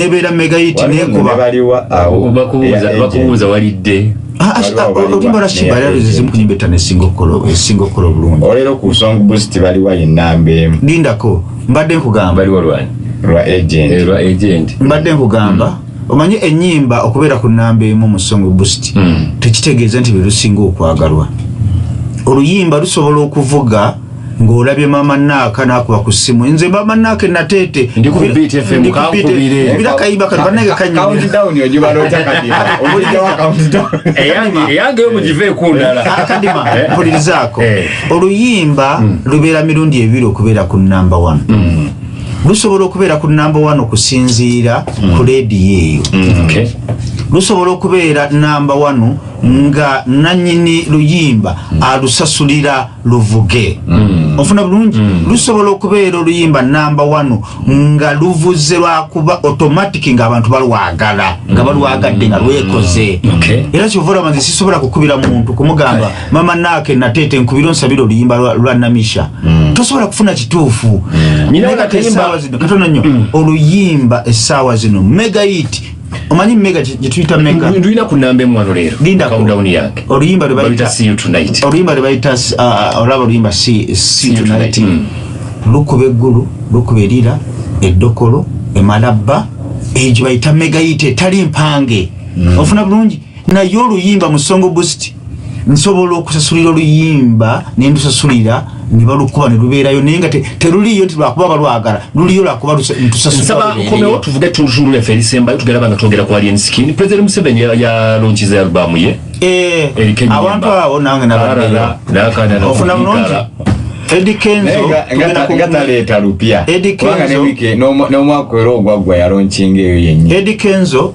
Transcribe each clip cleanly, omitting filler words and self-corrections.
nebera megayiti nekuba bakubuuza walidde oluyimba lwa Shiba lyaluzizimu kunyimba ettano esingokolo bulungi olero ku song boost baliwa enamba emu lindako mbadde nkugamba baliwa lwa agent mbadde nkugamba omanyi ennyimba okubeera ku nnamba emu mu song boost tekitegeeza nti belusinga okwagalwa oluyimba lusobola okuvuga ng'olabye mama Naaka n'akuba ku ssimu nze mama Naaka natete ndi ku Beat FM kankubire bila kayimba kanenge kanyuma countdown ojibalo takadima omulijawa countdown eyange yo mugive kundala akadima mpulirizaako oluyimba lubeera mirundi ebiri okubeera ku namba 1 lusobola okubeera ku namba 1 okusinziira ku leediyo eyo lusobola okubeera namba 1 nga nanyini luyimba alusasulira luvuge ofuna bulungi lusobola okubeera oluyimba namba 1 nga luvuze lwakuba automatic nga abantu balwagala nga balwagadde nga lwekoze era kyovula manzi sisobola kukubira muntu kumugamba mama Naaka natete nkubiro nsabira oluyimba lwa Namisha tosobola kufuna kituufu nyina kayimba katono nnyo oluyimba essaawa zino mega hit omanyi mega gituyita mega nduyina ku namba emu lero countdown yake oluyimba lwe see you tonight oluyimba lwe bayita olaba oluyimba see tonight lukuba eggulu lukuba erira eddokolo emalabba egyo bayita mega hit etali mpange ofuna bulungi naye oluyimba mu song boost nsobola okusasulira oluyimba nendusasulira nibalukuba ne lubeerayo naye nga teruliyo nti lwakuba balwagala luliyo lwakuba ntusasulira komewo tuvuge tundutundu leffe erisembayo tugeraba nga twogera ku Alien Skin President Museveni yalonchiza albamu ye abantu abo nange nabaddeyo ofuna bulungi Eddie Kenzo gataleeta lupya kubanga ne wiki n'omwaka era ogwaggwa yalonchinga eyo yennyini Eddie Kenzo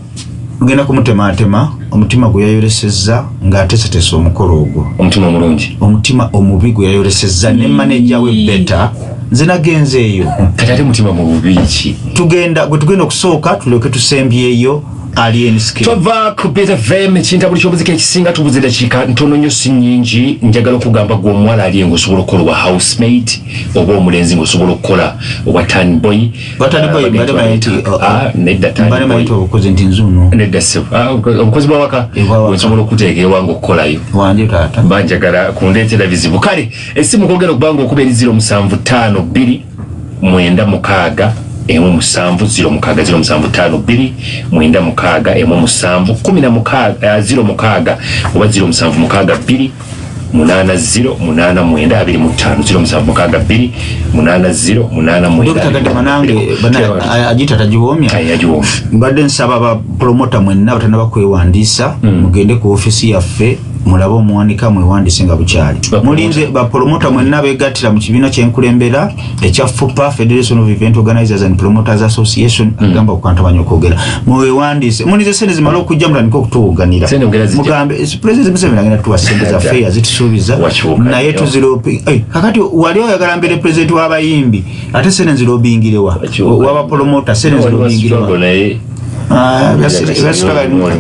ngenda kumutematema omutima gwe yayolesezza ng'ateeseteesa omukolo ogwo omutima omulungi omutima omubi gwe yayolesezza ne manager we Beta nze nagenze eyo kati ate mutima mubi ki tugenda okusooka tulyoke tusembyeyo Alien Skin tova ku Beat FM kinta buli kyobuzika ekisinga tubuze dakiika ntono nnyo si nnyingi njagala okugamba gwe omuwala ali ng'osobola okukola wa housemate oba omulenzi ng'osobola okukola owa tan boy nedda obukozi nti nzuno nedda obukozi bwawaka wensobola okuteeka ewange okukolayo wanje taata banjagala kundeetera bizibu kale essimu kwogera okubanga okuba eri 0752 9 emu musanvu 0 mwenda mukaga emu musanvu 10 oba 0 8 mwenda 25 Dr. Manange ajita tajiwomya mbadde nsaba ba promoter mwenna batana bakwewandiisa mugende ku ofisi yaffe mulabo muwanika mwewandise nga bukyali mulinze ba promoter mwenna begattira mu kibiina kyenkulembera ekya FUPA Federation of Event Organizers and Promoters Association agamba okwantabanya okwogera mwewandise mulinze sente zimala okujja mutandika okutuwuganira mugambe President Museveni agenda tuwasembeza fairs zitusuubiza naye tuziropi kakati wali oyagala mbere president w'abayimbi ate sente nzirobingirewa waba promoter sente nzirobingirewa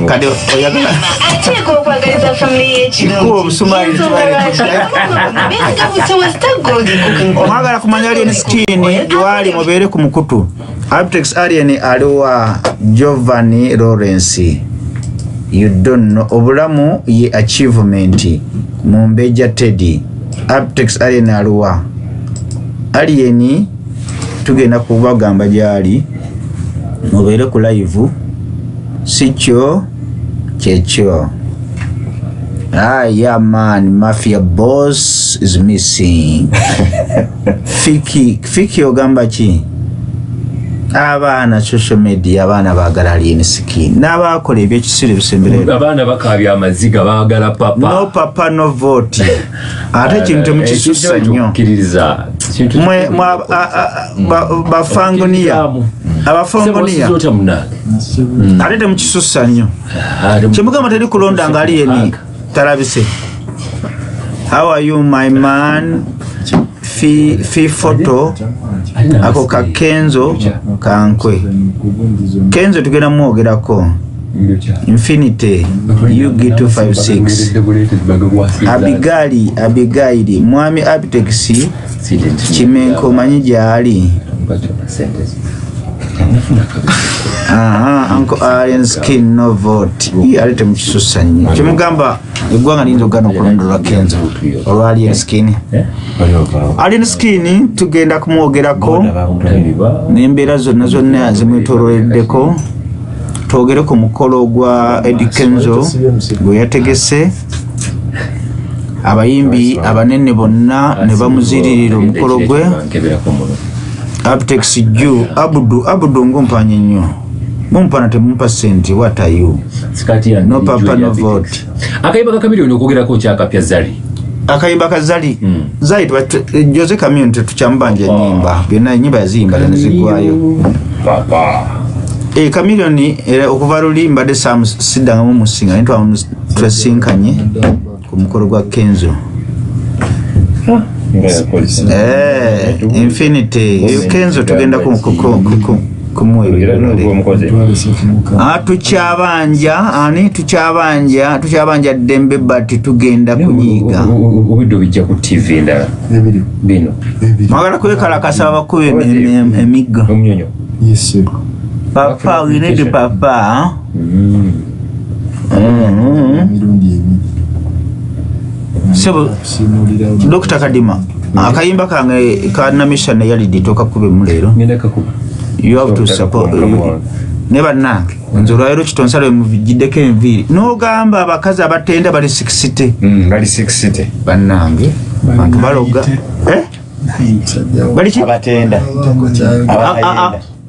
kade oyagala atiko kwagaliza family y'ekirundi obusumali omwagala kumanya Alien Skin wali mubeere ku mukutu Abtex Alien aliwa Giovanni Lawrence you don't know obulamu ye achievement Mumbeja Teddy Abtex Alien aliwa Alien tugenda kubagamba gyali mubeere ku live sicho checho yeah man mafia boss is missing fiki ogamba ki abaana social media abaana baagala Alien Skin n'abakola ebyekisiro ebisembere abaana bakabya amaziga baagala papa no papa no vote ate kintu mukisusa nnyo mwe bafangonia abafangonia ate temukisusa nnyo kyemugamba teri kulonda nga Alien talabise how are you my man fi photo ako ka Kenzo kankwe Kenzo tugenda mwogerako Infinity UG256 Abigaili mwami Abtex Chimenko manyi gyali Uncle Alien Skin no vote. Alete mukisusa nnyo. Kimugamba eggwanga linzo gano kulondolwa Kenzo. Olwa Alien Skin. Alien Skin tugenda kumwogerako n'embeera zonna zimwetololeddeko. Twogere ku mukolo gwa Eddie Kenzo gwe yategese. Abayimbi abanene bonna ne bamuziririra omukolo gwe. Abtex Ju Abudu ngompanye nnyo. Mumpana temumpa senti, what are you? No papa no vote. Akayimba ka Chameleone okwogerako kyakapya Zali. Akayimba ka Zali. Zali Jose Community tukyambanja nyimba. Byonna nyimba yazimba nezigwayo. Papa. Chameleone okuva luli mbadde sidanga mu musinga nitwa twesinkanye ku mukolo gwa Kenzo. Infinity Kenzo tugenda tukyabanja dembe bati tugenda kunyiga obiddo bijja ku TV ndala bino magala kwekala kasaba kube emiggo omunyonyo yes papa we need papa Sebo Dr. Kadima akayimba kange kana mission yali ditoka kube mulero ngenda kakuba you have to support never nange nzura ero kitonsalo muvijideko enviri no gamba abakazi abatenda bali 60 bali 60 banange bantu baloga bali abatenda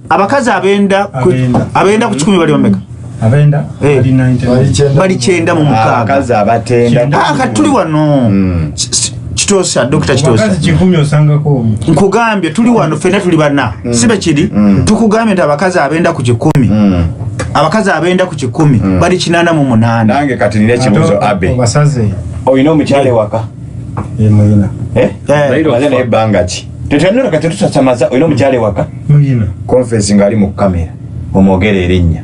abakazi abenda ku 10 bali omeka abenda bali 9 mu mukaga abakazi abatenda katuli wano Chitosa Dr. Chitosa abakazi 10 osangako nkugambye tuli wano fena tuli bana sibe kiri tukugambye nti abakazi abenda ku 10 abakazi abenda ku 10 bali 88 nange kati nile kibuzo abe basaze oyino mukyale waka muyina wazana ebangachi tetanura kati tutasamaza oyino mukyale waka muyina confess ngali mu kamera omogere erinnya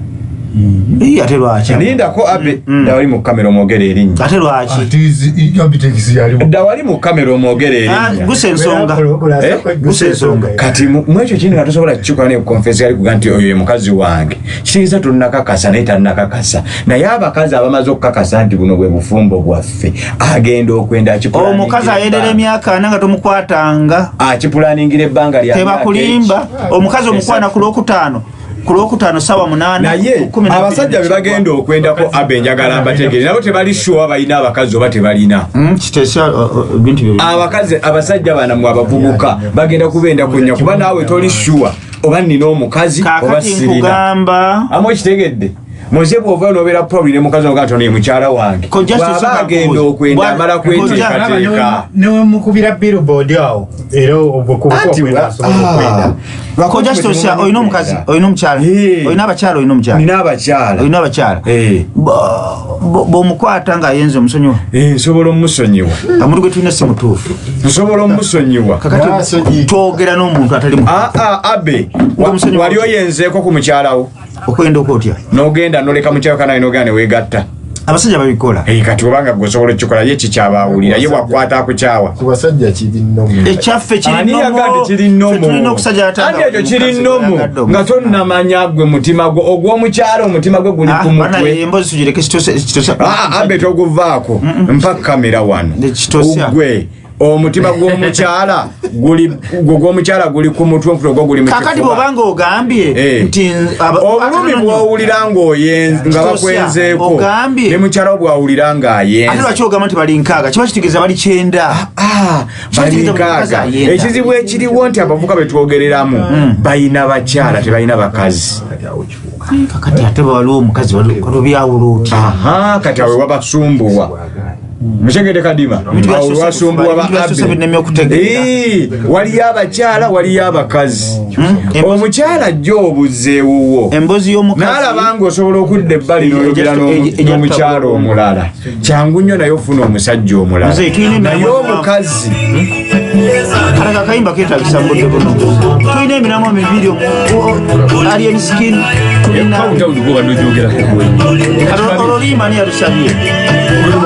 ate lwaki linda ko abe dawali mu kamera omogere erinnya ate lwaki atizi yabitekisi yali dawali mu kamera omogere erinnya gusensonga gusensonga kati mwekyo kindi katosobola kichuka ne confess yali kuganti oyo mukazi wange kiriza tunakakasa neta nakakasa naye abakazi abamaze okukakasa nti buno bwe bufumbo bwaffe agenda okwenda akipula omukazi ayendera emyaka nanga tomukwatanga akipulaningira ebbanga lya tebakulimba omukazi omukwana ku Lwokutaano sawa 8 naye abasajja bebagenda okwendako abe njagala mbategere nabo tebali sure balina abakazi oba tebalina kitesha bintu byo abakazi abasajja bana mu abavubuka bagenda kubenda kunya kuba nawe toli sure oba nina omukazi oba sirina kugamba amwe kitegedde Moze bwova nobera probably ne mukazi ogato ne mukyala wange bagenda okwenda amala kweteekateeka newe mukubira billboard awo era obwokukwenda ko just osya oyino omukazi oyino omukyala oyina abakyala oyino omukyala nina abakyala oyina abakyala bw'omukwata nga ayenze omusonyiwa nsobola omusonyiwa amuli gwe tulina si mutuufu nsobola omusonyiwa kakati twogera n'omuntu atali abe wali oyenzeeko ku mukyalawo okwenda okotya nogenda noleka mukyalo kana inogane wegatta abasajja babikola kati obanga gwosobola ekikola ye kikyabawulira ye wakwata akukyawa kubasajja kiri nnomu ekyaffe kiri nnomu andi ekyo kiri nnomu nga tonnamanya gwe mutima gwo ogw'omukyalo omutima gwe guli ku mutwe abe toguvaako mpa kamera wano gwe omutima gw'omukyala guli ku mutwe mputo gwo guli mu kifuba kakati bw'obanga ogambye nti obulumi bw'owulira nga bakwenzeeko ne mukyala bw'awulira ng'ayenze ate lwaki ogamba nti bali 6 kiba kitegeeza bali 9 bali 6 ekizibu ekiriwo nti abavuka betwogereramu balina bakyala tebalina bakazi kakati ate waliwo omukazi walubyawuluuti kati awe wabasumbuwa Mshengede kadima wasumbuwa ba abe waliyo abakyala waliyo abakazi omukyala jjo obuzeewuwo embozi y'omukazi n'alabanga osobola okudda ebbali n'oyogera n'omukyala omulala kyangu nnyo naye ofuna omusajja omulala naye omukazi kale kakayimba keetagisa mbodde buno tulina emiramwa 2 Alien Skin ololima ni yalusabye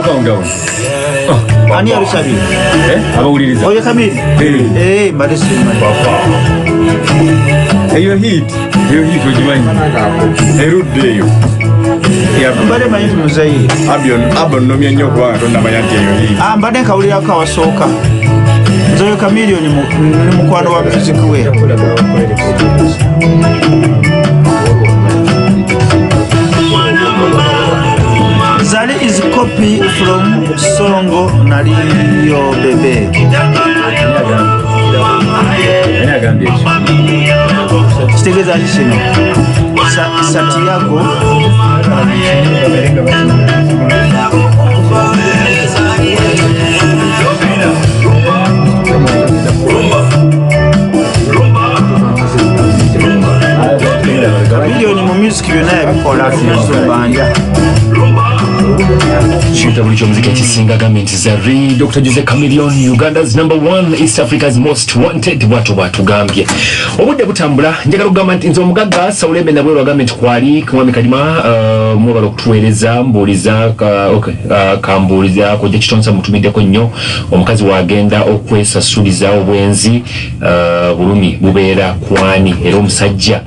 Countdown. Ani yalusabi? Abawuliriza. Oyo Kamili? Mbadde simanyi. Eyo hit ogimanyi. Erudde eyo. Mbadde manyi tumuzaire. Abon nomye nnyo kubanga tonnamanya nti eyo hit. Mbadde nkawulirako awasooka. Nzoyo Chameleone ni mukwano wa music we. Zali is copy from Songo Naliyo Bebe. Kitegeza kino. Santiago Chameleone mu music byonna yabikola banja. Shita bulicho muziki kisinga gavumenti za Dr. Jose Chameleone, Uganda's #1, East Africa's most wanted. Watu gambye obudde butambula njagala kugamba nti nze omugagga Saulembe nabwe gavumenti kwali kumwami kalima mwebala okutuweereza mbuuliza kambuuliza kujja kitonsa mutumiddeko nnyo omukazi wagenda okwesasuliza obwenzi bulumi bubeera kwani era omusajja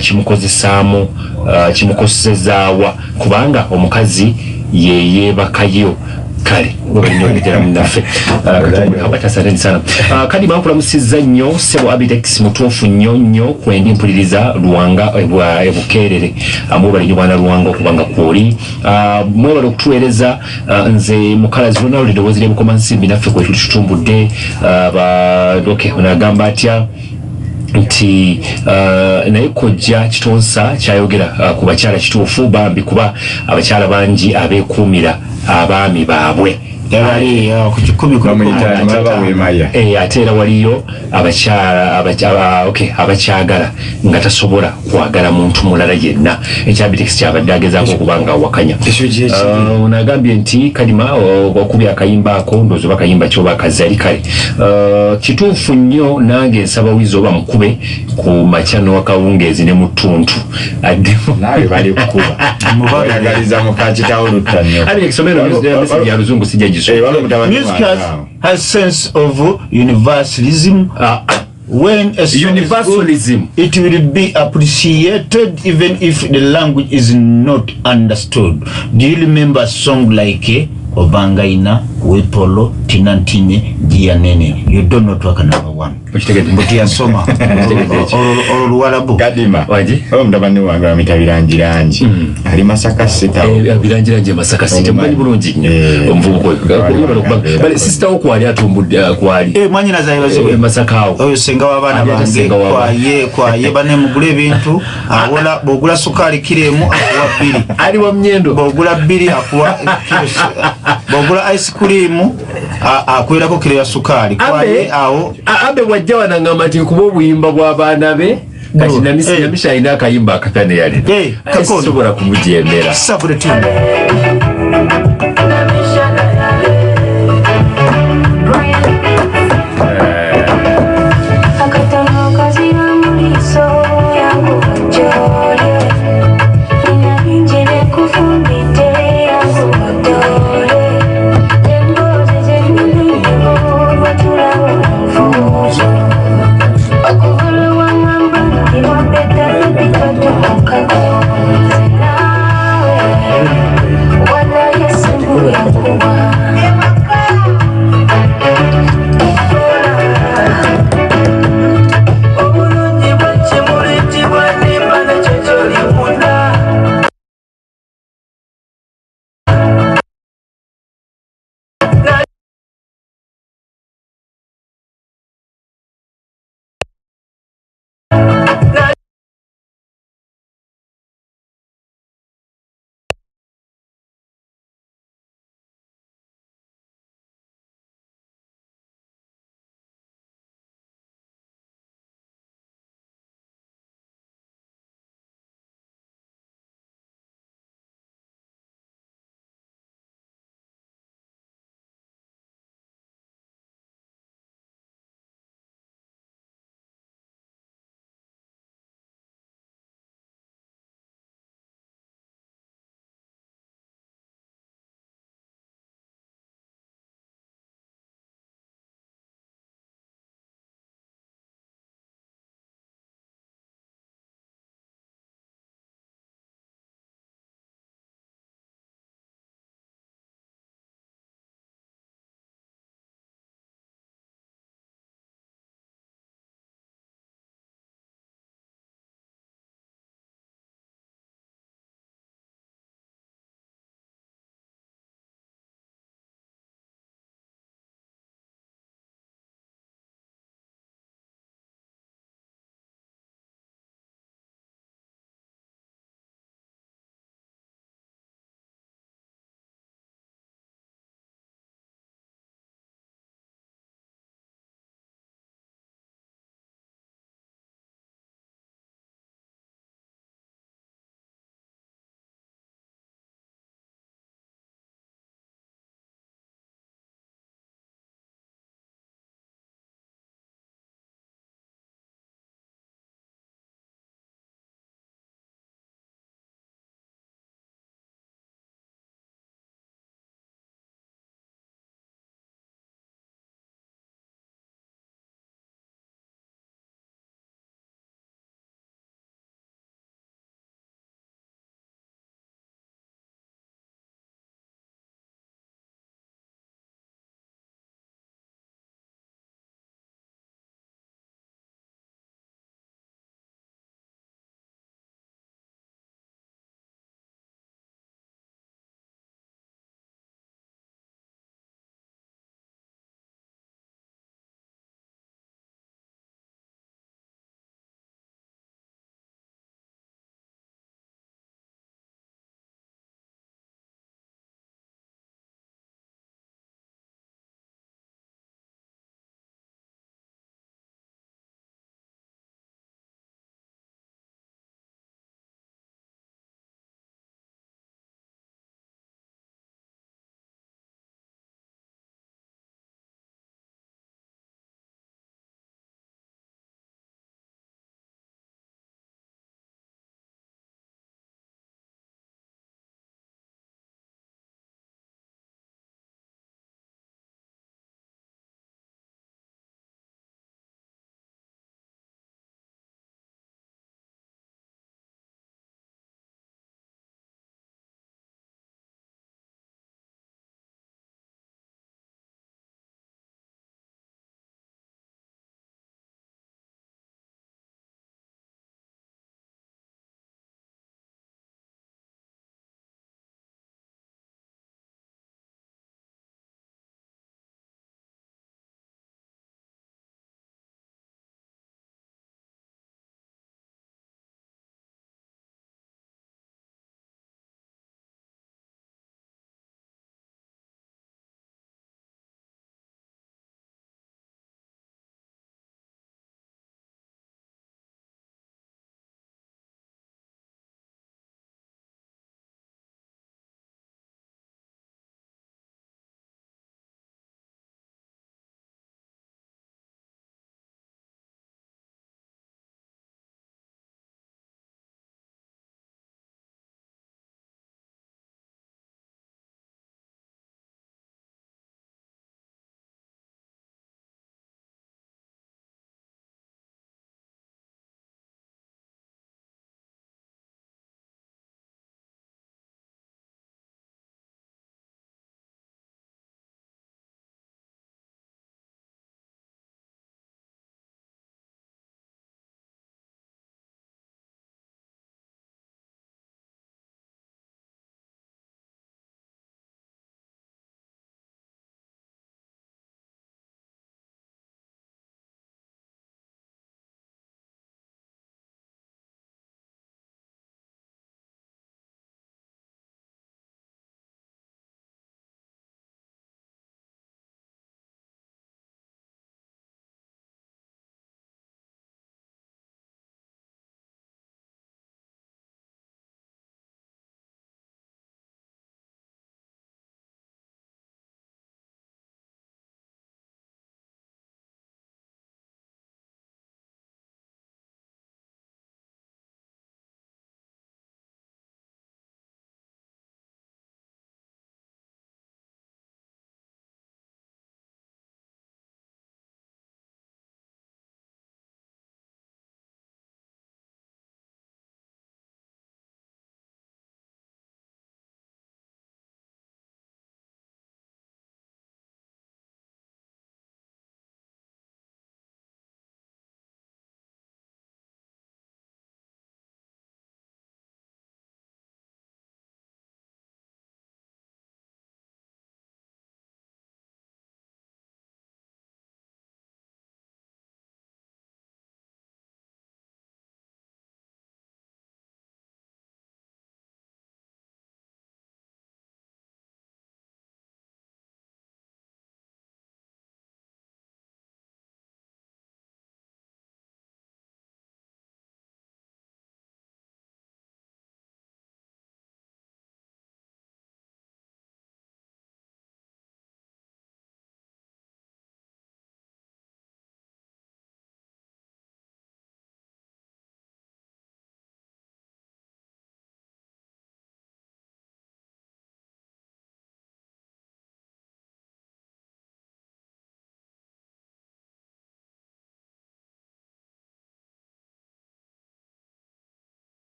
kimukozesaamu kimukosezaawa kubanga omukazi yeye bakayo kale wenyongera munaffe abatasareni sana kadi mampula musiza nnyo sebo Abitex mutofu nnyo kwendi mpuliriza Luwanga ebukerere amubali nnyo bwana Luwanga okubanga kwoli mwebala okutuweereza nze mukalazi Ronald dowozire bukomansimbi naffe kwe tutumbudde unagamba atya nti naye kojja kitonsa kyayogera ku bakyala kituufu bambi kuba abakyala bangi abeekuumira abaami baabwe ate era waliyo abakyagala nga tasobola kwagala muntu mulala yenna ekyabitex kyabadde agezaako okubanga awakanya nagambye nti kalima okubya akayimba ako ndoozi oba akayimba kyoba akazali kale kituufu nnyo nange nsaba wizo oba mukube ku makya n'owakawungeezi ne mu ttuntu nawe bali kukuba mubayagaliza mukakitawo lutta nnyo message ya luzungu sijja giso music has sense of universalism. When a song universalism is good, it will be appreciated even if the language is not understood. Do you remember a song like Obangaina, Wepolo, Tinantine, Gianene? You don't know to #1. But you soma or Luarabu. Kadima. Mtabani wangu amita viranjiranji. Ali Masaka Sita. Viranjiranji Masaka Sita. Mbani bulungi nnyo. Omvugo. Bale sister okwali atumbuddya kwali. Mwanyi nazayiba Masakao. Oyo senga wabana bange kwaye bane mugule ebintu awola bogula sukali kiremu akuwa 2. Ali wa mnyendo. Bogula 2 akuwa bogula ice cream akwirako kile ya sukali kwaye awo abe wajja wanangamba nti kuba obuyimba bw'abaana be kati namisha alina akayimba akapya yale kakosobola kumujembera sabule tune What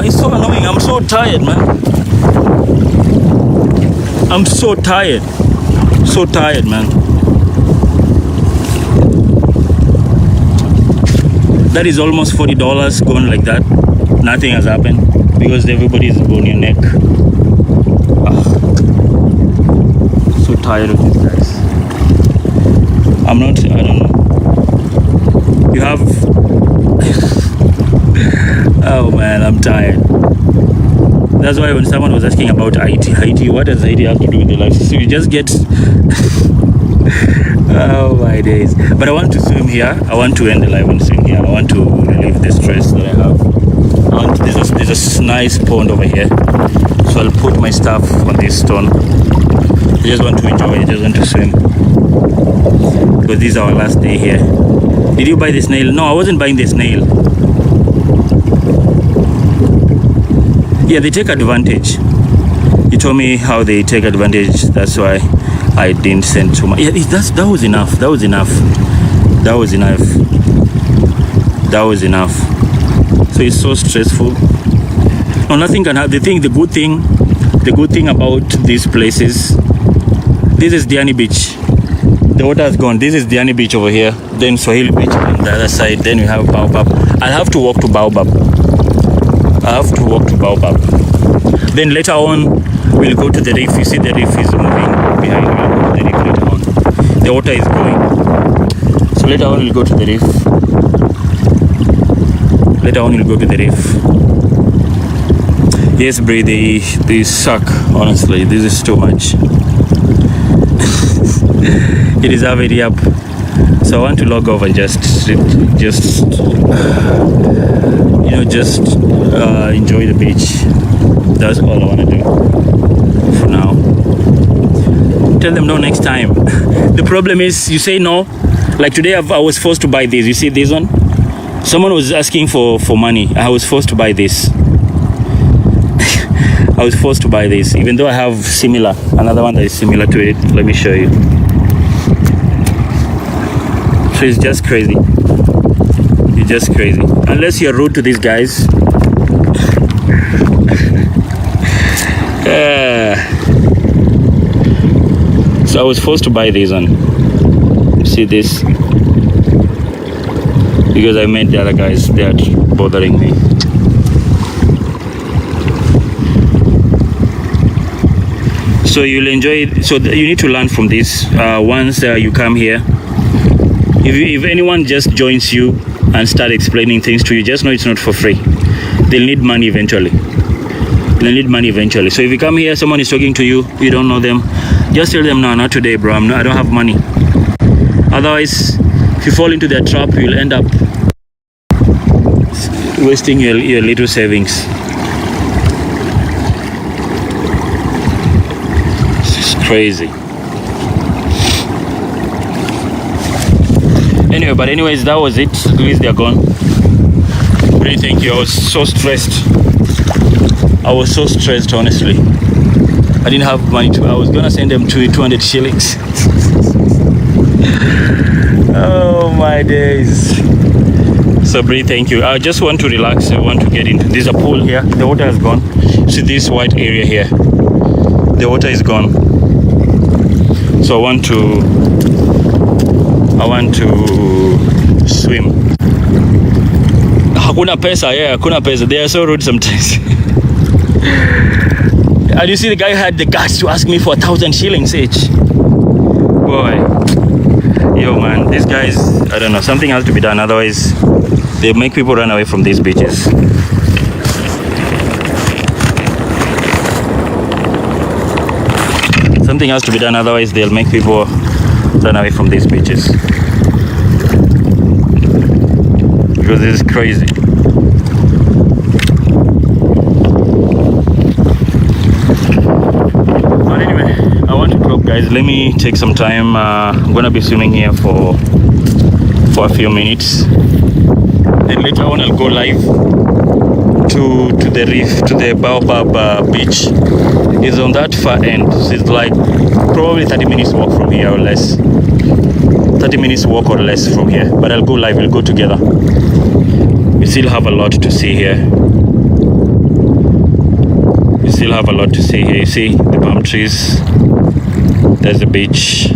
It's so annoying. I'm so tired, man. I'm so tired. So tired, man. That is almost $40 gone like that. Nothing has happened because everybody is on your neck. So tired of these guys. I don't know. You have oh man, I'm tired. That's why when someone was asking about Haiti, what does Haiti have to do with your life? So you just get oh my days. But I want to swim here. I want to end the life and swim here. I want to relieve the stress that I have. There's a nice pond over here. So I'll put my stuff on this stone. I just want to enjoy it. I just want to swim. Because this is our last day here. Did you buy the snail? No, I wasn't buying the snail. Yeah, they take advantage. You told me how they take advantage. That's why I didn't send too much. Yeah, that was enough. That was enough. That was enough. That was enough. So it's so stressful. No, nothing can happen. The good thing about these places, this is Diani Beach. The water has gone. This is Diani Beach over here. Then Swahili Beach on the other side. Then we have Baobab. I'll have to walk to Baobab. Then later on, we'll go to the reef. You see the reef is moving behind me. The reef later on. The water is going. So later on, we'll go to the reef. Yes, Brie, they suck. Honestly, this is too much. It is already up. So I want to log off and just enjoy the beach. That's all I want to do for now. Tell them no next time. The problem is you say no. Like today I was forced to buy this. You see this one? Someone was asking for money. I was forced to buy this. I was forced to buy this, even though I have another one that is similar to it. Let me show you. So it's just crazy. It's just crazy. Unless you're rude to these guys. So I was forced to buy this one. See this? Because I met the other guys, they are bothering me. So you'll enjoy it. So you need to learn from this. Once you come here, if anyone just joins you and start explaining things to you, just know it's not for free. They'll need money eventually. So if you come here, someone is talking to you, you don't know them, just tell them, no, not today, bro. I don't have money. Otherwise, if you fall into their trap, you'll end up wasting your little savings. It's crazy. Anyways, that was it. At least they're gone. Really, thank you. I was so stressed, honestly. I didn't have money I was gonna send them 200 shillings. Oh my days. So Bree, thank you. I just want to relax. I want to get into. There's a pool here. The water is gone. See this white area here? The water is gone. So I want to swim. Hakuna pesa, yeah, hakuna pesa. They are so rude sometimes. And you see the guy had the guts to ask me for 1,000 shillings each. Boy. Yo man, these guys, I don't know, something has to be done, otherwise they make people run away from these beaches. Something has to be done, otherwise they'll make people run away from these beaches. Because this is crazy. But anyway, I want to drop, guys. Let me take some time. I'm gonna be swimming here for a few minutes. Then later on I'll go live to the reef, to the Baobab beach. It's on that far end. So it's like probably 30 minutes walk from here or less. 30 minutes walk or less from here. But I'll go live, we'll go together. We still have a lot to see here. still have a lot to see here. You see the palm trees. There's the beach.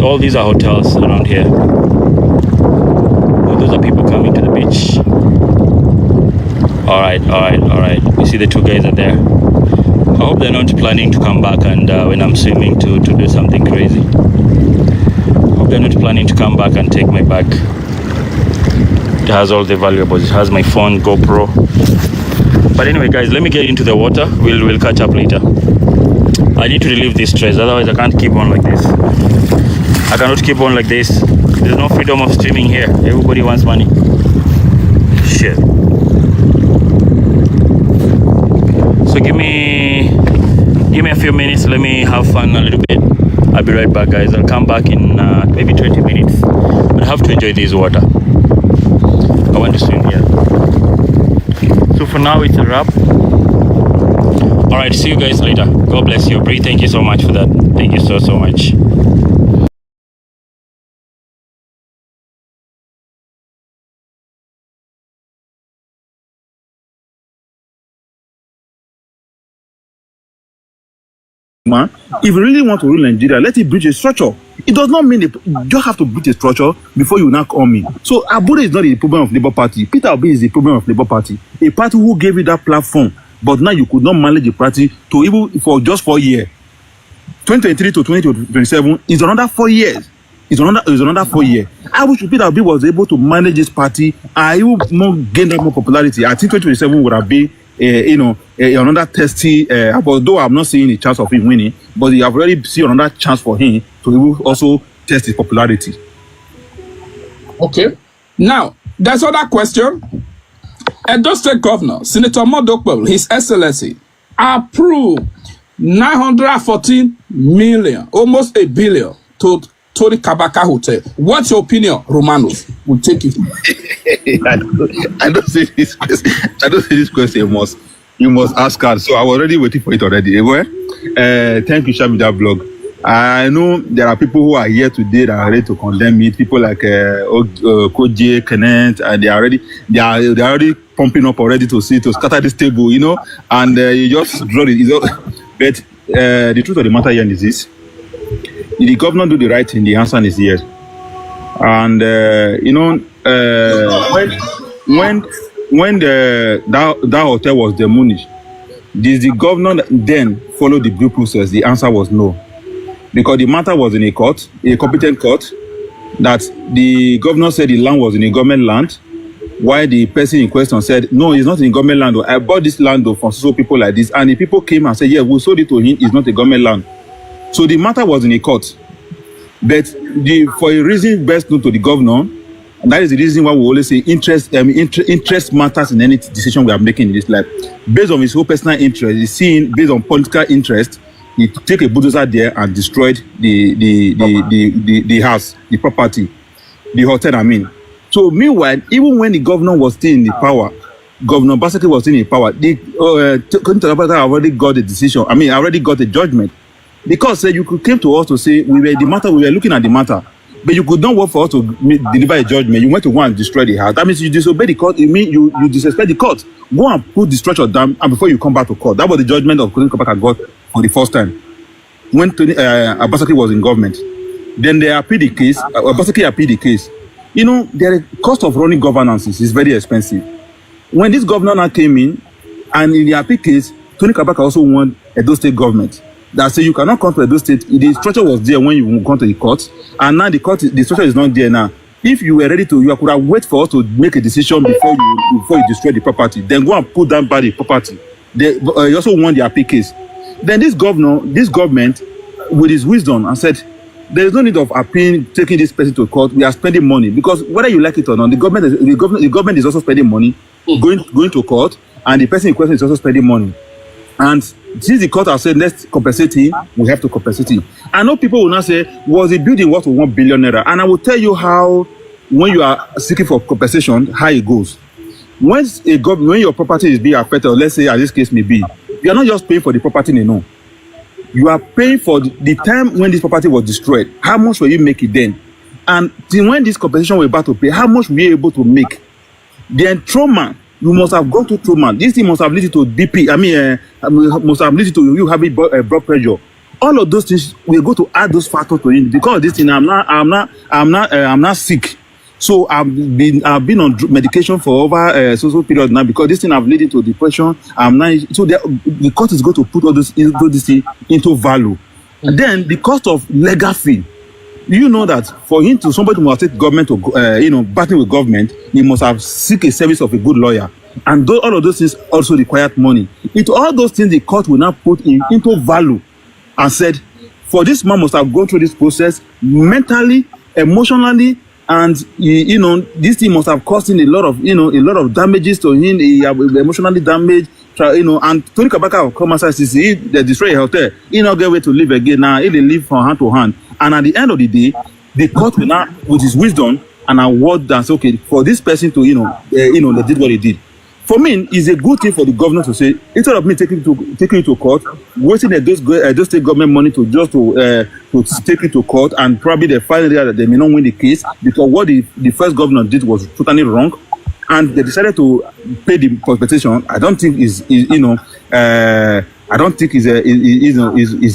All these are hotels around here. Oh, those are people coming to the beach. All right. You see the two guys are there. I hope they're not planning to come back and when I'm swimming to do something crazy. I hope they're not planning to come back and take my bag. It has all the valuables. It has my phone, GoPro. But anyway, guys, let me get into the water. We'll catch up later. I need to relieve this stress, otherwise I can't keep on like this. I cannot keep on like this. There's no freedom of streaming here. Everybody wants money. Shit. So give me a few minutes. Let me have fun a little bit. I'll be right back, guys. I'll come back in maybe 20 minutes. But I have to enjoy this water. I want to swim here. So for now, it's a wrap. All right, see you guys later. God bless you. Bree, thank you so much for that. Thank you so much. Man, if you really want to rule Nigeria, let it build a structure. It does not mean you just have to build a structure before you now come in. So Abuja is not the problem of Labour Party. Peter Obi is the problem of Labour Party. A party who gave you that platform, but now you could not manage the party to even for just 4 years. 2023 to 2027 is another 4 years. It's another 4 years. I wish Peter Obi was able to manage this party and even gain that more popularity. I think 2027 would have been another testy, although I'm not seeing the chance of him winning, but you have already seen another chance for him to also test his popularity. Okay. Now, there's another question. Edo State Governor, Senator Modokpo, His Excellency, approved 914 million, almost $1 billion, to Tony Kabaka Hotel. What's your opinion, Romanos? We'll take it. I don't say this question. You must ask her. So I was already waiting for it already. Thank you, Shamida Blog. I know there are people who are here today that are ready to condemn it. People like Koje, Kenneth, and they are already pumping up already to scatter this table, and you just draw it. But the truth of the matter here is this: did the governor do the right thing? The answer is yes. And when that hotel was demolished, did the governor then follow the due process? The answer was no, because the matter was in a court, a competent court, that the governor said the land was in a government land, while the person in question said, no, it's not in government land. I bought this land from so people like this, and the people came and said, yeah, we sold it to him, it's not a government land. So the matter was in a court. But for a reason best known to the governor, and that is the reason why we always say interest matters in any decision we are making in this life. Based on his whole personal interest, he's seeing based on political interest, he took a bulldozer there and destroyed the house, the property, the hotel, I mean. So meanwhile, even when the governor was still in the power, Governor Basaki was still in power, the already got a decision, already got a judgment. Because you came to us to say we were looking at the matter, but you could not work for us to deliver a judgment. You went to go and destroy the house. That means you disobey the court. It means you disrespect the court. Go and put the structure down, and before you come back to court. That was the judgment of Tony Kabaka got for the first time when Abasaki was in government. Then they appealed the case. Abasaki appealed the case. The cost of running governances is very expensive. When this governor now came in, and in the appeal case, Tony Kabaka also won Edo State government. That say you cannot come to Edo State. The structure was there when you come to the court, and now the structure is not there now. If you were ready to, you could have waited for us to make a decision before you destroy the property. Then go and put down by the property. They also won the appeal case. Then this government, with his wisdom, and said, there is no need of appealing, taking this person to court. We are spending money, because whether you like it or not, the government is also spending money, going to court, and the person in question is also spending money. And since the court has said let's compensate him, we have to compensate him. I know people will now say, was the building worth $1 billion? And I will tell you how, when you are seeking for compensation, how it goes. When your property is being affected, or let's say as this case may be, you are not just paying for the property, no. You are paying for the time when this property was destroyed. How much will you make it then? And when this compensation we're about to pay, how much were you able to make? The trauma you must have gone to trauma. This thing must have led to BP. Must have led to you having blood pressure. All of those things, we go to add those factors to it. Because of this thing, I'm not sick. So I've been on medication for over so period now because this thing have led to depression. So the court is going to put all this thing into value. And then the cost of legal fee. You know that for him to somebody must take government to battle with government, he must have seek a service of a good lawyer. And all of those things also required money. Into all those things, the court will now put into value and said, for this man must have gone through this process mentally, emotionally. And this thing must have caused him a lot of damages to him. He have emotionally damaged, and Tony Kabaka of Commerce says they destroy a hotel. He not get way to live again now. He live from hand to hand. And at the end of the day, the court will now, with his wisdom, and award that okay for this person to they did what he did. For me, it's a good thing for the governor to say, instead of me taking it to court, wasting those state government money to take it to court, and probably they find that they may not win the case because what the first governor did was totally wrong, and they decided to pay the compensation. I don't think is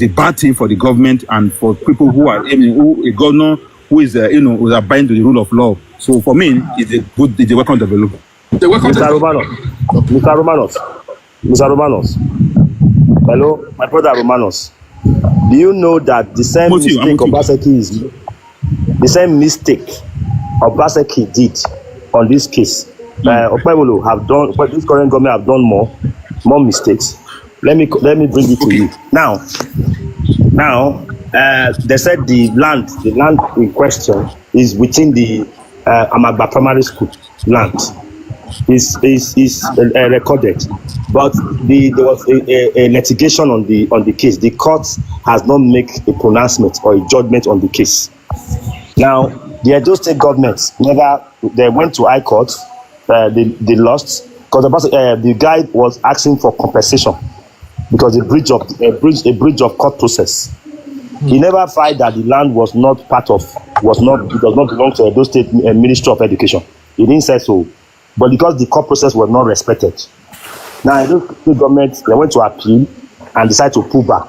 a bad thing for the government and for people who are a governor who is who are bound to the rule of law. So for me, it's a welcome development. Mr. Romanos. Hello, my brother Romanos. Do you know that the same mistake Obaseki did on this case? Okpebholo this current government have done more mistakes. Let me bring it to you. Now, they said the land in question is within the Amagba Primary School land. Is recorded, but there was a litigation on the case. The court has not made a pronouncement or a judgment on the case. Now, the Edo State government they went to High Court. They lost because the guy was asking for compensation because a breach of court process. He never filed that the land does not belong to Edo State Ministry of Education. He didn't say so. But because the court process was not respected, now the government they went to appeal and decided to pull back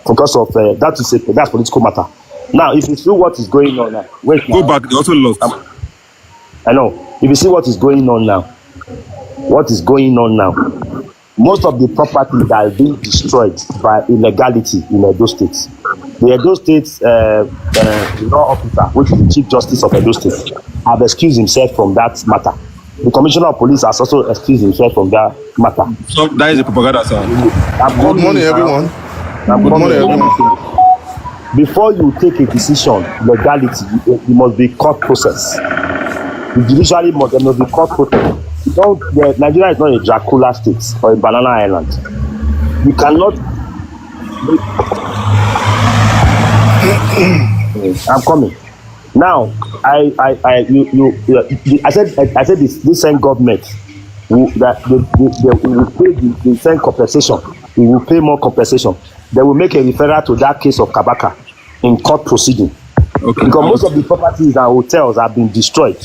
because of that's political matter. Now, if you see what is going on now, go back. They also lost. I know. If you see what is going on now, most of the property that is being destroyed by illegality in Edo State. The Edo State law officer, which is the Chief Justice of Edo State, have excused himself from that matter. The Commissioner of Police has also excused himself from that matter. So that is a propaganda, sir. Good morning, everyone. Good morning, everyone. Before you take a decision, legality, it must be court process. The judiciary must be court process. Nigeria is not a Dracula state or a banana island. You cannot. I'm coming. Now, I said this same government they will pay the same compensation. We will pay more compensation. They will make a referral to that case of Kabaka in court proceeding. Okay. Because most of the properties and hotels have been destroyed.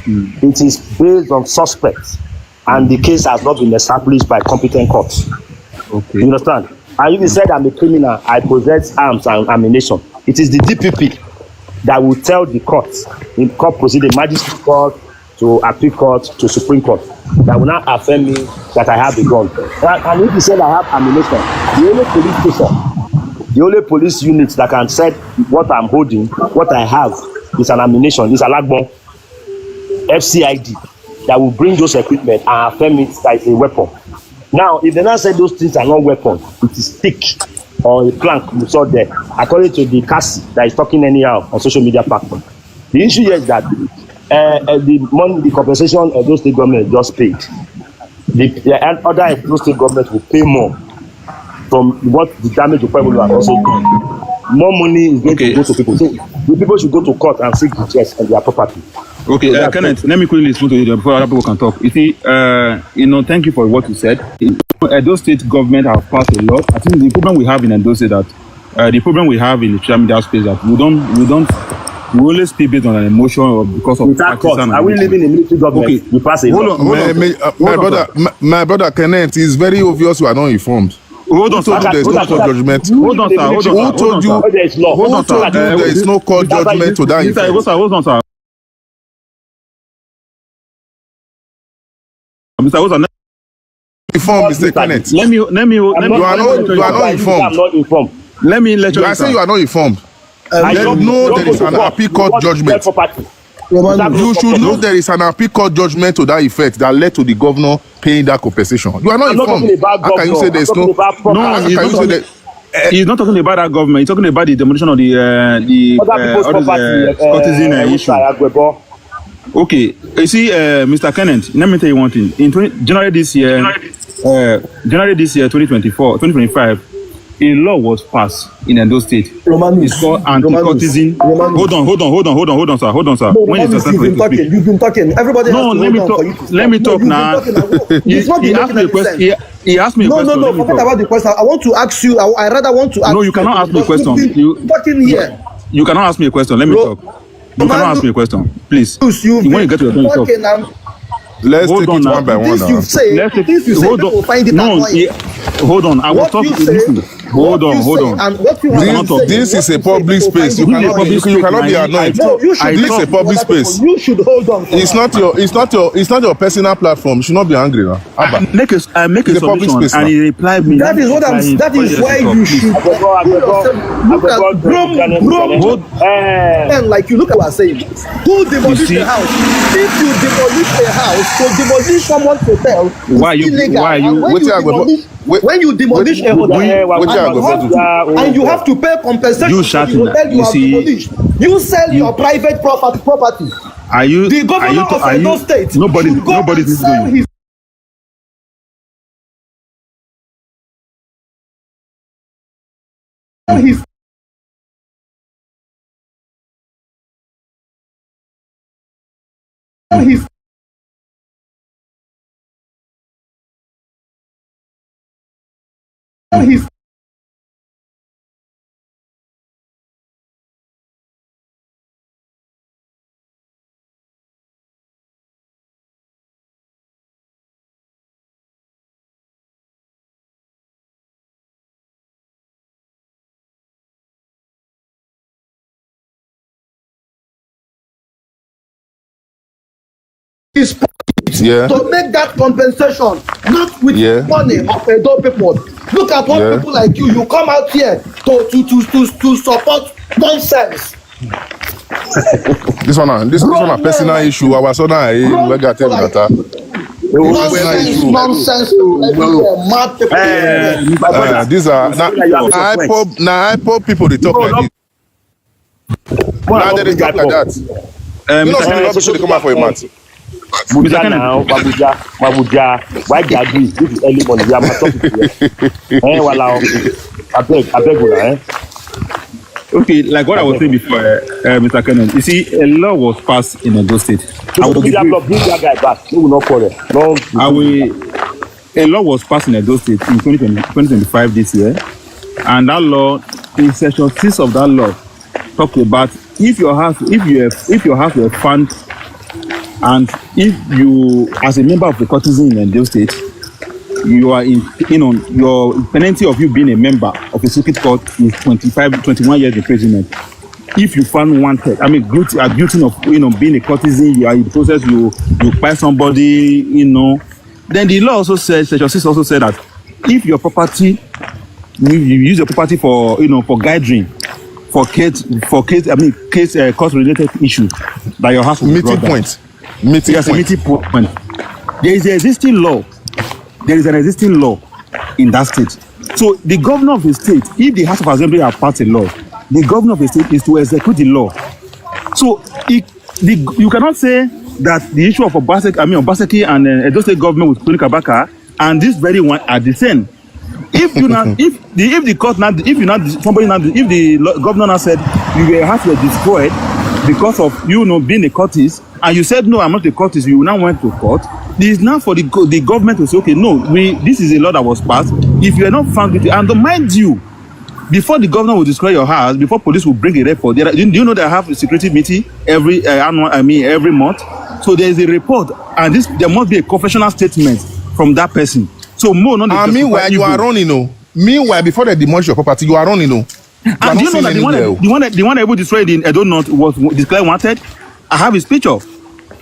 It is based on suspects, and the case has not been established by competent courts. Okay. You understand? And if you said I'm a criminal, I possess arms and ammunition, it is the DPP that will tell the court in court proceeding, magistrate court to appeal court to Supreme Court, that will not affirm me that I have a gun. And if you said I have ammunition, the only police station, the only police unit that can say what I'm holding, what I have is an ammunition, is a Alagbon FCID that will bring those equipment and affirm it as a weapon. Now, if they now say those things are not weapons, it is stick or a plank you saw there, according to the CASI that is talking anyhow on social media platform. The issue here is that the compensation of those state government just paid. The other Edo State government will pay more from what the damage to people are also doing. More money is going to go to people. So the people should go to court and seek the checks on their property. Okay, so Kenneth, let me quickly listen to you before other people can talk. You see, thank you for what you said. Edo State government have passed a lot. I think the problem we have in Edo State that the problem we have in the social media space that we don't We only speak based on an emotion or because of partisan. Are we living in military government? Okay, we pass a law. My brother Kenneth, it's very obvious you are not informed. Hold on, sir. There is no court judgment. Hold on, sir. Who told you there is no court judgment to that effect? Hold on, sir. Mr. Osa, informed, Mr. Kenneth. Let me. You are not informed. I'm not informed. Let me let you. I say you are not informed. There is an appeal court judgment. You should know there is an appeal court judgment to that effect that led to the governor paying that compensation. You are not informed. How can you say there is no? No, he's not talking about that government. He's talking about the demolition of the courtesan issue. Okay, you see, Mr. Kenneth, let me tell you one thing. In January this year, 2025, a law was passed in Edo State. It's called anti-courtesan. Hold on, sir. No, when you've been talking. Everybody has to hold on for you to let me talk now. He asked me a question. He asked me a question. No, forget about the question. I want to ask you. I rather want to ask. No, you cannot ask me a question. You talking here. You cannot ask me a question. Let me talk. You cannot ask me a question, please. When you get to your turn, talk. Let's take it one by one. Hold on. I was talking. Hold on. This is a public space. You cannot be annoyed. This is a public space. You should hold on. It's not your personal platform. You should not be angry now. Make a solution, and he replied me. That is what I'm. That is why you should look at and like you look at what I'm saying. Who demolished the house? If you demolish a house, to demolish someone's hotel, why you? When you demolish a hotel and you have to pay compensation to the hotel you have demolished, you sell your private property. Are you? The governor of Edo State. Nobody is doing it. To make that compensation, not with money of Edo people. Look at what people like you come out here to support nonsense. This one a personal issue. Our son we got tell that. Nonsense. These are now people they talk like this. Now they talk like that. You know, some people come out for a month. Mabuja now, Mabuja. Why do you do this early morning? We are talking here. I beg, Okay, like what I was saying before, Mr. Kenneth, you see, a law was passed in Edo State. Bring that guy back. We will not call it. A law was passed in Edo State in 2025 this year, and that law, in section 6 of that law, talk about if your house were found, and if you, as a member of the courtesan in Edo State, you are your penalty of you being a member of a circuit court is 21 years imprisonment. If you found wanted, guilty of being a courtesan, you are in the process, you buy somebody, then the law also says, section 6 also said that if your property, you use your property for for guiding, for case court related issues that your house will meeting point. Meeting point. There is an existing law in that state. So the governor of the state, if the House of Assembly have passed a law, the governor of the state is to execute the law. So you cannot say that the issue of Obaseki and Edo State government with Tony Kabaka and this very one are the same. If the governor now said your house was destroyed because of being a courtesan, and you said no, I'm not a courtesan, you now went to court. This is now for the government to say, okay, no, this is a law that was passed. If you are not found guilty, and mind you, before the governor will destroy your house, before police will bring a report, do you know they have a security meeting every month? So there is a report, and there must be a confessional statement from that person. So more not. And meanwhile, you are running, Meanwhile, before they demolish your property, you are running, And do you know that the one able destroyed in Edo North was declared wanted? I have his picture.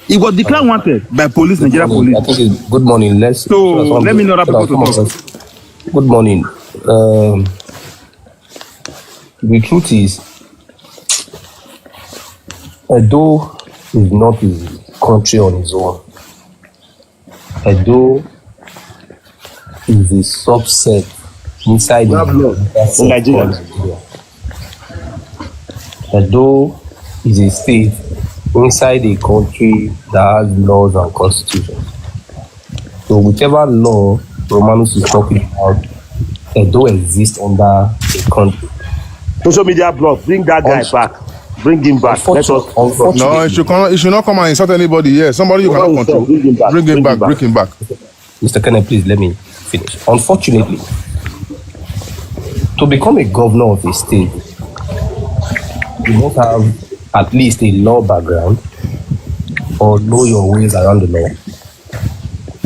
It was declared wanted by police, Nigeria police. Good morning. Let me know that people to talk. Good morning. The truth is, Edo is not his country on his own. Edo is a subset inside Nigeria. Edo is a state inside a country that has laws and constitution. So whichever law Romanus is talking about, Edo exists under a country. Social media blog, bring that guy back. Bring him back. No, it should not come and insult anybody. Yes, somebody you cannot control. Bring him back. Bring him back. Mr. Kenneth, please let me finish. Unfortunately, to become a governor of a state, you must have at least a law background or know your ways around the law.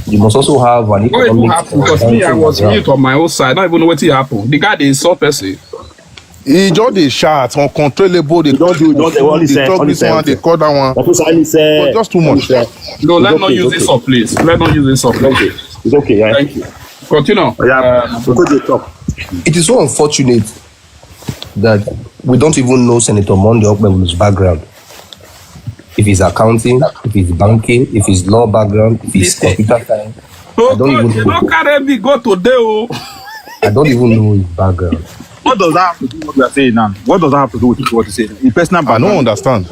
You must also have an economic. Because me, I was mute on my own side. Not even know what happened. The guy they insult person. He just the shots uncontrollable. They talk this one, they call that one. But just too much. No, let's not use this up, please. Let's not use this up, please. It's okay. Yeah. Thank you. Continue. It is so unfortunate that we don't even know Senator Monday Okpebhulu's background. If he's accounting, if he's banking, if he's law background, if he's computer science. I don't even know. I don't even know his background. What does that have to do with what we are saying now? What does that have to do with what you say? In personal background. I don't understand.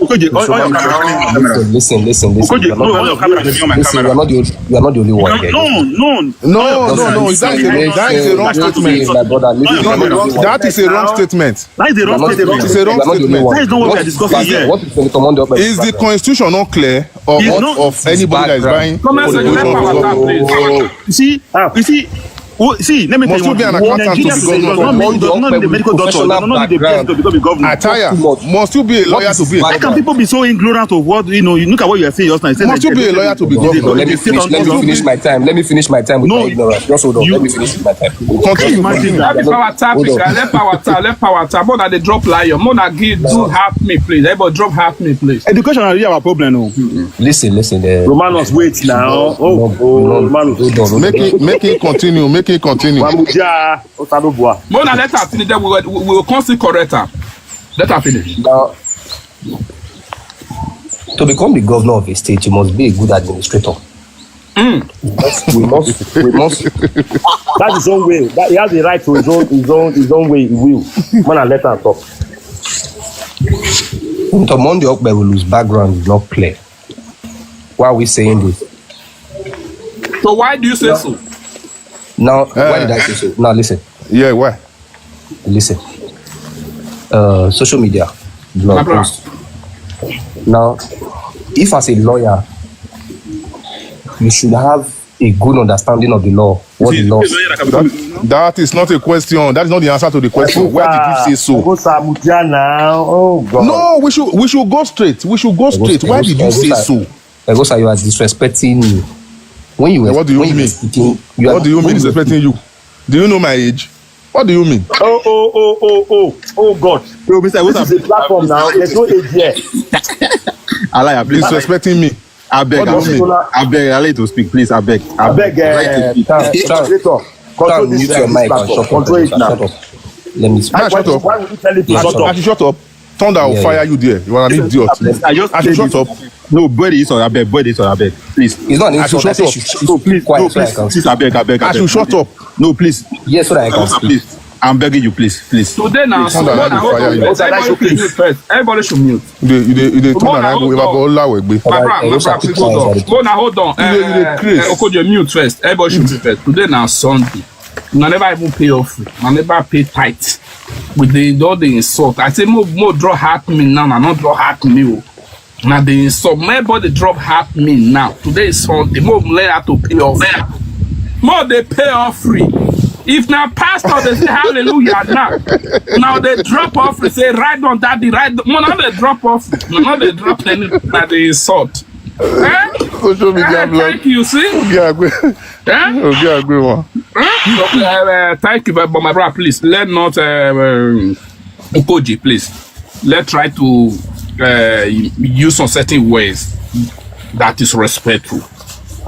Listen. You are not the only one here. No. That is a wrong statement. That is a wrong statement. That is a wrong statement. It's a wrong statement. That is not what we are discussing here. Is the constitution not clear of anybody that is buying? You see. See, let me tell you one thing. Must not be the medical doctor. Does not need the person to become a governor. Attire. Must you be a lawyer to be a governor? Why can people be so ignorant of what, you look at what you are saying just now. Must you be a lawyer to be governor? Let me finish my time. Let me finish my time with my ignorance. Just hold on. Let me finish my time. Let power tap. More than they drop lion. More than do half me, please. Everybody drop half me, please. Education is really our problem, no. Listen. Romanos, wait now. Romanos. Make it continue. Make it continue. Mona, let her finish. We will constantly correct her. Let her finish. Now, to become the governor of a state, you must be a good administrator. We must. That's his own way. He has the right to his own way. He will. Mona, let her talk. Senator Monday Okpebhulu's background is not clear. Why are we saying this? So why do you say so? Now, why did I say so? Now, listen. Yeah, why? Listen. Social media. Blog post. Now, if as a lawyer, you should have a good understanding of the law. What the law says. That is not a question. That is not the answer to the question. Why did you say so? Oh, God. No, we should go straight. Why did you say so? Egosa, you are disrespecting me. What do you mean? What do you mean disrespecting you? Do you know my age? What do you mean? Oh God. Bro, Mr. This is a platform now. There's no age here. Alaya, please. Disrespecting me. I beg, I like to speak, please. I beg. Control mute your mic and shut up. Control it now. Let me speak. Shut up. Why would you tell it to shut up? I should shut up. Thunder will fire you there. You are an idiot. I should shut up. No, boy, this or I beg. Please. It's not an insult. I should shut up. No, please. Please, I beg. I should shut up. No, please. Yes, so that I can speak. Please. I'm begging you, please. Today now, everybody should mute. You hold on. Okojo, mute first. Everybody should mute first. Today now, Sunday. I never even pay off. I never pay tight. With all the insult. I say more draw half me now. I not draw half me. Now the insult. Everybody drop half me now. Today is Sunday. More learn how to pay off. More they pay off free. If now pastor they say hallelujah now they drop off. They say right on daddy right. Now they drop off. Now they drop any that they insult. Social media thank you. See. Thank you, but my brother, please let not Ukoji, please. Let's try to use some certain ways that is respectful.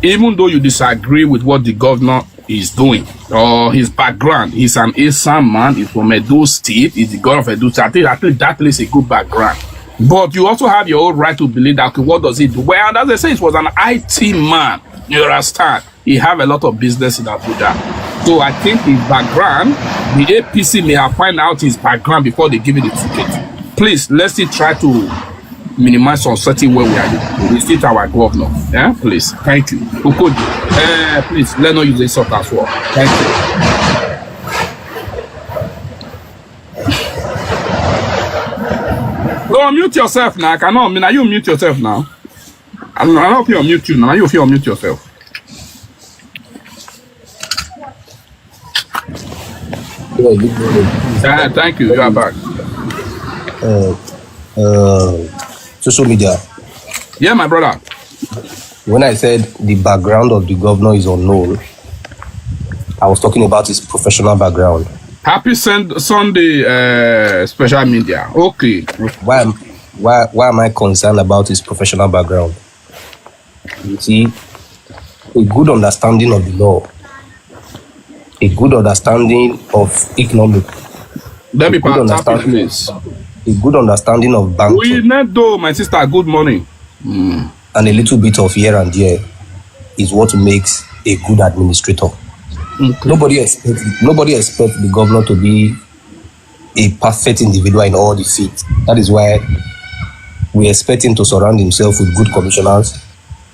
Even though you disagree with what the governor is doing or his background, he's an Esan man, he's from Edo State, he's the governor of Edo State. I think that is a good background. But you also have your own right to believe that, okay, what does he do? Well, as I say, it was an IT man. You understand? He have a lot of business in Abuja. So I think his background, the APC may have find out his background before they give you the ticket. Please, let's still try to minimize on certain where we are. We still our governor. Yeah, please. Thank you. Ukoji, please, let's not use this sort as well. Thank you. Go unmute yourself now. I cannot. Now you mute yourself now. I don't know if you unmute you now. You feel unmute yourself. Thank you. You are back. Social media. Yeah, my brother. When I said the background of the governor is unknown, I was talking about his professional background. Happy Sunday, special media. Okay. Why am I concerned about his professional background? You see, a good understanding of the law, a good understanding of economics, let me pass please. A good understanding of banking. We need do, my sister, good morning. And a little bit of here and there is what makes a good administrator. Okay. Nobody expects the governor to be a perfect individual in all the fields. That is why we expect him to surround himself with good commissioners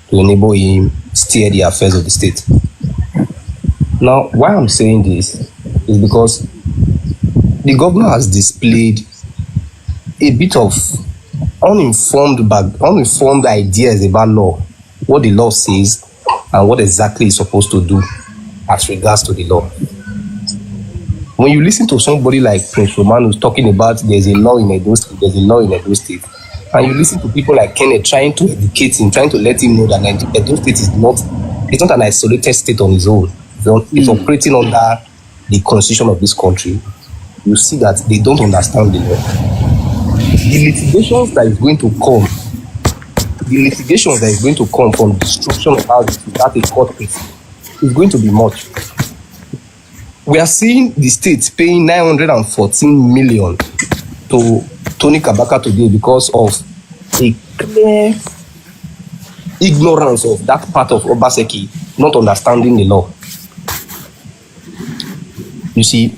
to enable him steer the affairs of the state. Now, why I'm saying this is because the governor has displayed a bit of uninformed ideas about law, what the law says, and what exactly is supposed to do as regards to the law. When you listen to somebody like Prince Roman who's talking about there's a law in Edo State, and you listen to people like Kenneth trying to educate him, trying to let him know that Edo State is not an isolated state on its own. It's operating under the constitution of this country. You see that they don't understand the law. The litigations that is going to come from destruction of houses without a court case is going to be much. We are seeing the state paying 914 million to Tony Kabaka today because of a clear ignorance of that part of Obaseki not understanding the law. You see,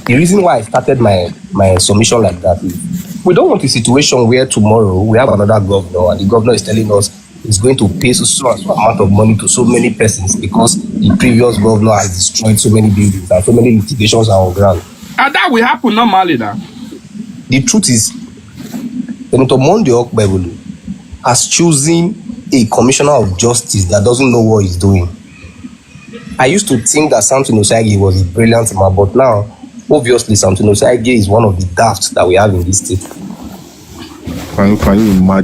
the reason why I started my submission like that is we don't want a situation where tomorrow we have another governor and the governor is telling us he's going to pay so amount of money to so many persons because the previous governor has destroyed so many buildings and so many litigations are on ground. And that will happen normally now. The truth is, Senator Monday Okpebulu has chosen a commissioner of justice that doesn't know what he's doing. I used to think that Samson Osagie was a brilliant man, but now, obviously, Samson Osagie is one of the dafts that we have in this state. Can you imagine?